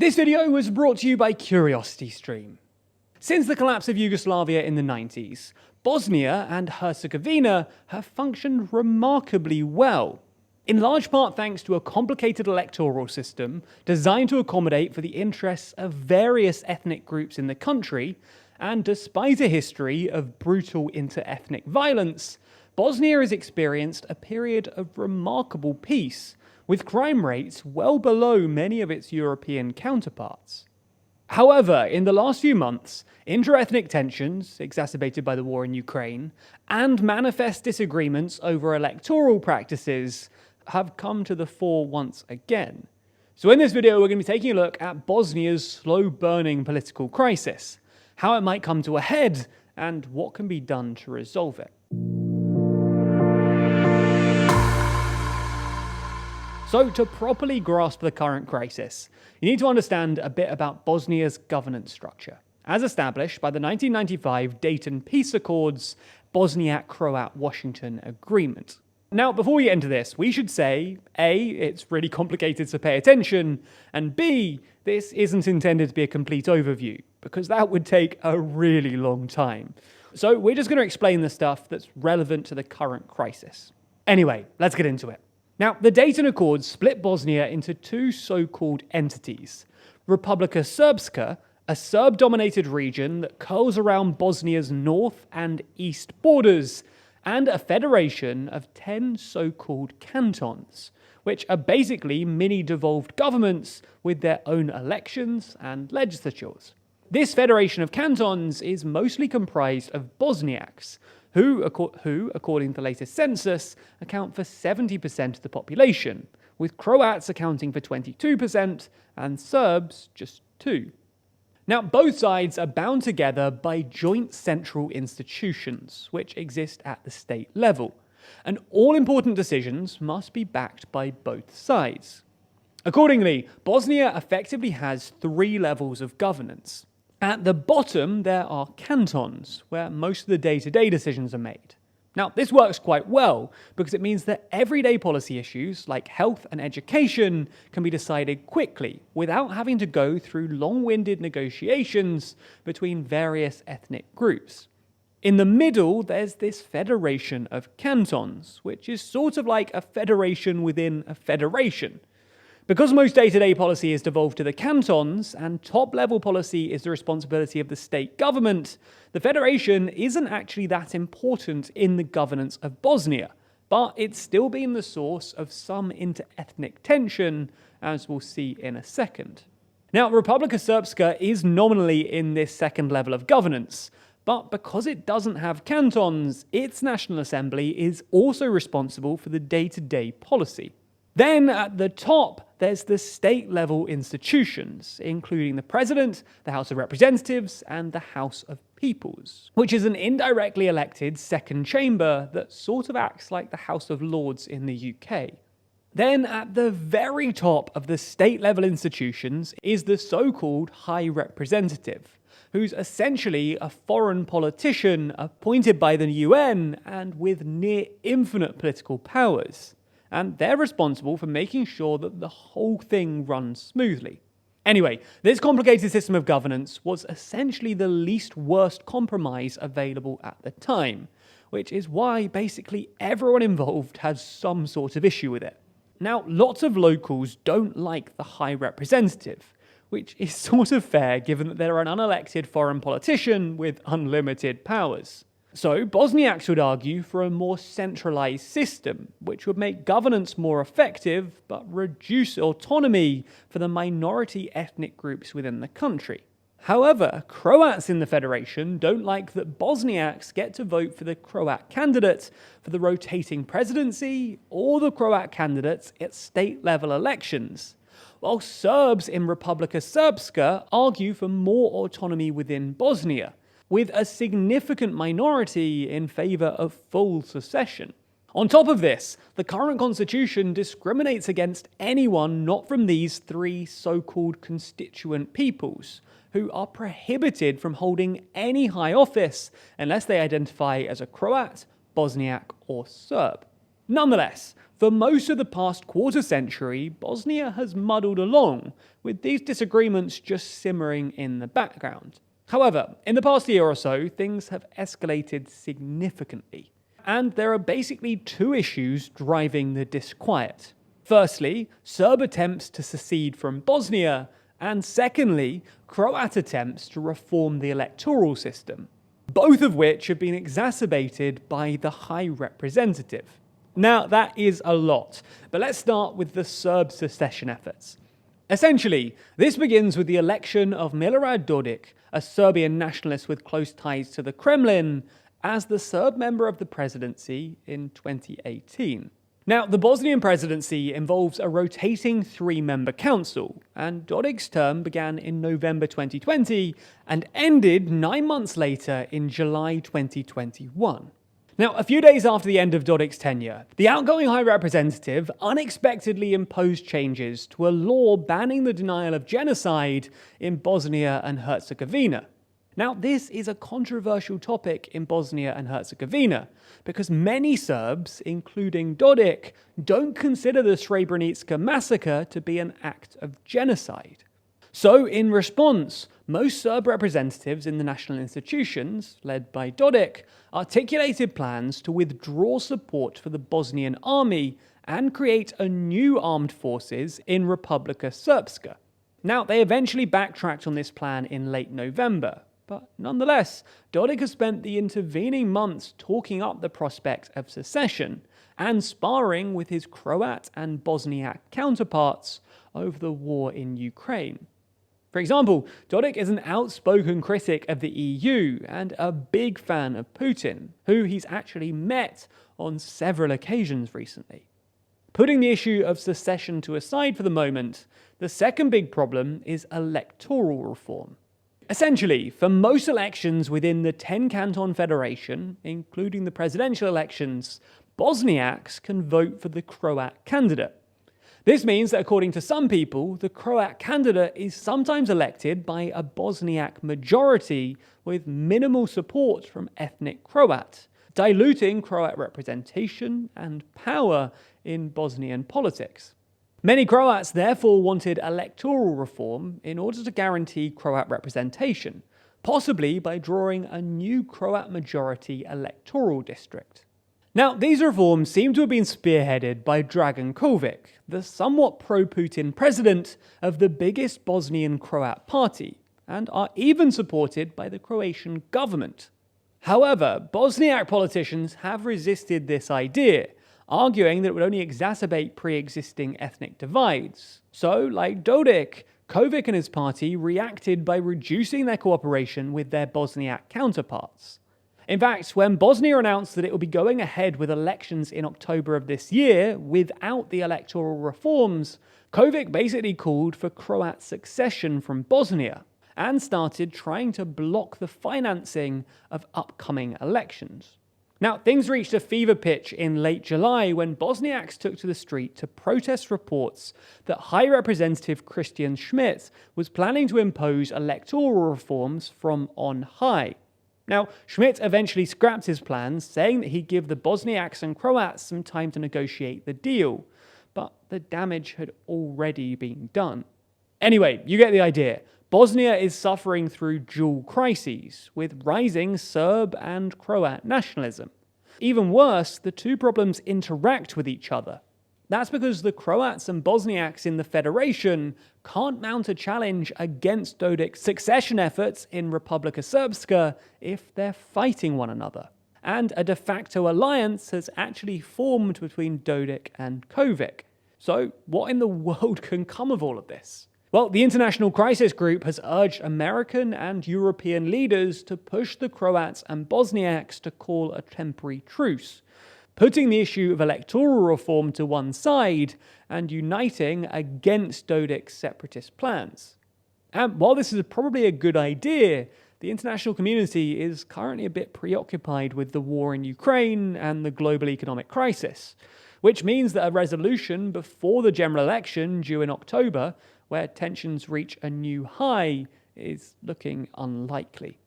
This video was brought to you by CuriosityStream. Since the collapse of Yugoslavia in the 90s, Bosnia and Herzegovina have functioned remarkably well, in large part thanks to a complicated electoral system designed to accommodate for the interests of various ethnic groups in the country, and despite a history of brutal inter-ethnic violence, Bosnia has experienced a period of remarkable peace, with crime rates well below many of its European counterparts. However, in the last few months, inter-ethnic tensions, exacerbated by the war in Ukraine, and manifest disagreements over electoral practices have come to the fore once again. So in this video, we're going to be taking a look at Bosnia's slow-burning political crisis, how it might come to a head, and what can be done to resolve it. So, to properly grasp the current crisis, you need to understand a bit about Bosnia's governance structure, as established by the 1995 Dayton Peace Accords Bosniak-Croat-Washington Agreement. Now, before we get into this, we should say, A, it's really complicated, so pay attention, and B, this isn't intended to be a complete overview, because that would take a really long time. So we're just going to explain the stuff that's relevant to the current crisis. Anyway, let's get into it. Now, the Dayton Accords split Bosnia into two so-called entities: Republika Srpska, a Serb-dominated region that curls around Bosnia's north and east borders, and a federation of 10 so-called cantons, which are basically mini-devolved governments with their own elections and legislatures. This federation of cantons is mostly comprised of Bosniaks, who, according to the latest census, account for 70% of the population, with Croats accounting for 22% and Serbs just 2%. Now, both sides are bound together by joint central institutions, which exist at the state level, and all important decisions must be backed by both sides. Accordingly, Bosnia effectively has 3 levels of governance. At the bottom, there are cantons, where most of the day-to-day decisions are made. Now, this works quite well, because it means that everyday policy issues, like health and education, can be decided quickly, without having to go through long-winded negotiations between various ethnic groups. In the middle, there's this federation of cantons, which is sort of like a federation within a federation. Because most day-to-day policy is devolved to the cantons, and top-level policy is the responsibility of the state government, the federation isn't actually that important in the governance of Bosnia, but it's still been the source of some inter-ethnic tension, as we'll see in a second. Now, Republika Srpska is nominally in this second level of governance, but because it doesn't have cantons, its National Assembly is also responsible for the day-to-day policy. Then, at the top, there's the state-level institutions, including the President, the House of Representatives, and the House of Peoples, which is an indirectly elected second chamber that sort of acts like the House of Lords in the UK. Then, at the very top of the state-level institutions is the so-called High Representative, who's essentially a foreign politician appointed by the UN and with near-infinite political powers. And they're responsible for making sure that the whole thing runs smoothly. Anyway, this complicated system of governance was essentially the least worst compromise available at the time, which is why basically everyone involved has some sort of issue with it. Now, lots of locals don't like the High Representative, which is sort of fair given that they're an unelected foreign politician with unlimited powers. So, Bosniaks would argue for a more centralized system, which would make governance more effective, but reduce autonomy for the minority ethnic groups within the country. However, Croats in the Federation don't like that Bosniaks get to vote for the Croat candidate for the rotating presidency or the Croat candidates at state-level elections, while Serbs in Republika Srpska argue for more autonomy within Bosnia, with a significant minority in favour of full secession. On top of this, the current constitution discriminates against anyone not from these 3 so-called constituent peoples, who are prohibited from holding any high office unless they identify as a Croat, Bosniak, or Serb. Nonetheless, for most of the past quarter century, Bosnia has muddled along, with these disagreements just simmering in the background. However, in the past year or so, things have escalated significantly, and there are basically two issues driving the disquiet. Firstly, Serb attempts to secede from Bosnia, and secondly, Croat attempts to reform the electoral system, both of which have been exacerbated by the High Representative. Now, that is a lot, but let's start with the Serb secession efforts. Essentially, this begins with the election of Milorad Dodik, a Serbian nationalist with close ties to the Kremlin, as the Serb member of the presidency in 2018. Now, the Bosnian presidency involves a rotating three-member council, and Dodik's term began in November 2020 and ended 9 months later in July 2021. Now, a few days after the end of Dodik's tenure, the outgoing High Representative unexpectedly imposed changes to a law banning the denial of genocide in Bosnia and Herzegovina. Now, this is a controversial topic in Bosnia and Herzegovina because many Serbs, including Dodik, don't consider the Srebrenica massacre to be an act of genocide. So, in response, most Serb representatives in the national institutions, led by Dodik, articulated plans to withdraw support for the Bosnian army and create a new armed forces in Republika Srpska. Now, they eventually backtracked on this plan in late November, but nonetheless, Dodik has spent the intervening months talking up the prospect of secession and sparring with his Croat and Bosniak counterparts over the war in Ukraine. For example, Dodik is an outspoken critic of the EU and a big fan of Putin, who he's actually met on several occasions recently. Putting the issue of secession to aside for the moment, the second big problem is electoral reform. Essentially, for most elections within the 10-canton federation, including the presidential elections, Bosniaks can vote for the Croat candidate. This means that according to some people, the Croat candidate is sometimes elected by a Bosniak majority with minimal support from ethnic Croat, diluting Croat representation and power in Bosnian politics. Many Croats therefore wanted electoral reform in order to guarantee Croat representation, possibly by drawing a new Croat majority electoral district. Now, these reforms seem to have been spearheaded by Dragan Kovic, the somewhat pro-Putin president of the biggest Bosnian Croat party, and are even supported by the Croatian government. However, Bosniak politicians have resisted this idea, arguing that it would only exacerbate pre-existing ethnic divides. So, like Dodik, Kovic and his party reacted by reducing their cooperation with their Bosniak counterparts. In fact, when Bosnia announced that it would be going ahead with elections in October of this year without the electoral reforms, Kovic basically called for Croat succession from Bosnia and started trying to block the financing of upcoming elections. Now, things reached a fever pitch in late July when Bosniaks took to the street to protest reports that High Representative Christian Schmidt was planning to impose electoral reforms from on high. Now, Schmidt eventually scrapped his plans, saying that he'd give the Bosniaks and Croats some time to negotiate the deal, but the damage had already been done. Anyway, you get the idea. Bosnia is suffering through dual crises, with rising Serb and Croat nationalism. Even worse, the two problems interact with each other. That's because the Croats and Bosniaks in the Federation can't mount a challenge against Dodik's succession efforts in Republika Srpska if they're fighting one another. And a de facto alliance has actually formed between Dodik and Kovic. So what in the world can come of all of this? Well, the International Crisis Group has urged American and European leaders to push the Croats and Bosniaks to call a temporary truce, putting the issue of electoral reform to one side and uniting against Dodik's separatist plans. And while this is probably a good idea, the international community is currently a bit preoccupied with the war in Ukraine and the global economic crisis, which means that a resolution before the general election due in October, where tensions reach a new high, is looking unlikely.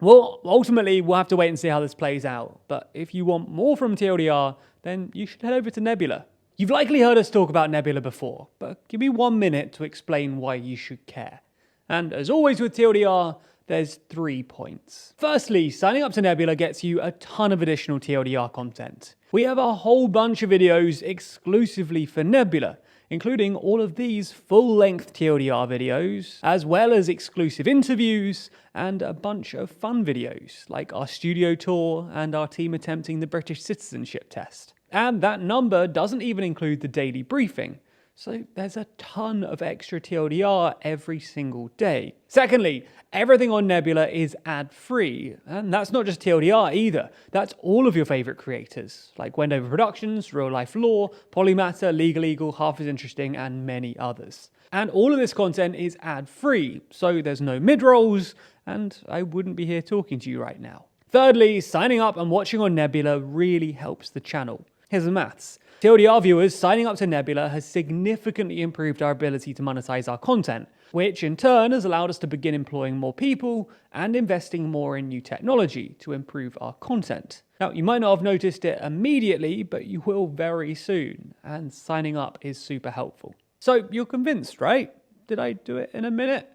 Well, ultimately, we'll have to wait and see how this plays out. But if you want more from TLDR, then you should head over to Nebula. You've likely heard us talk about Nebula before, but give me 1 minute to explain why you should care. And as always with TLDR, there's 3 points. Firstly, signing up to Nebula gets you a ton of additional TLDR content. We have a whole bunch of videos exclusively for Nebula, including all of these full-length TLDR videos, as well as exclusive interviews and a bunch of fun videos, like our studio tour and our team attempting the British citizenship test. And that number doesn't even include the daily briefing. So there's a ton of extra TLDR every single day. Secondly, everything on Nebula is ad-free. And that's not just TLDR either. That's all of your favorite creators, like Wendover Productions, Real Life Law, Polymatter, Legal Eagle, Half as Interesting, and many others. And all of this content is ad-free, so there's no mid-rolls, and I wouldn't be here talking to you right now. Thirdly, signing up and watching on Nebula really helps the channel. Here's the maths. TLDR viewers signing up to Nebula has significantly improved our ability to monetize our content, which in turn has allowed us to begin employing more people and investing more in new technology to improve our content. Now, you might not have noticed it immediately, but you will very soon, and signing up is super helpful. So you're convinced, right? Did I do it in a minute?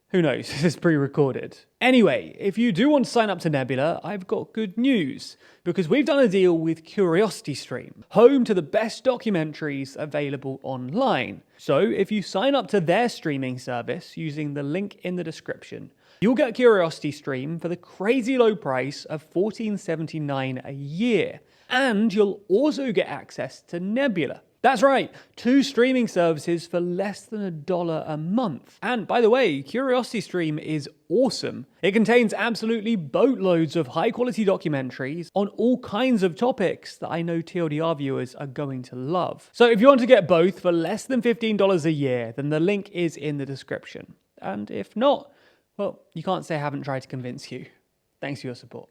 Who knows, this is pre-recorded. Anyway, if you do want to sign up to Nebula, I've got good news, because we've done a deal with CuriosityStream, home to the best documentaries available online. So if you sign up to their streaming service using the link in the description, you'll get CuriosityStream for the crazy low price of $14.79 a year. And you'll also get access to Nebula. That's right, 2 streaming services for less than $1 a month. And by the way, CuriosityStream is awesome. It contains absolutely boatloads of high-quality documentaries on all kinds of topics that I know TLDR viewers are going to love. So if you want to get both for less than $15 a year, then the link is in the description. And if not, well, you can't say I haven't tried to convince you. Thanks for your support.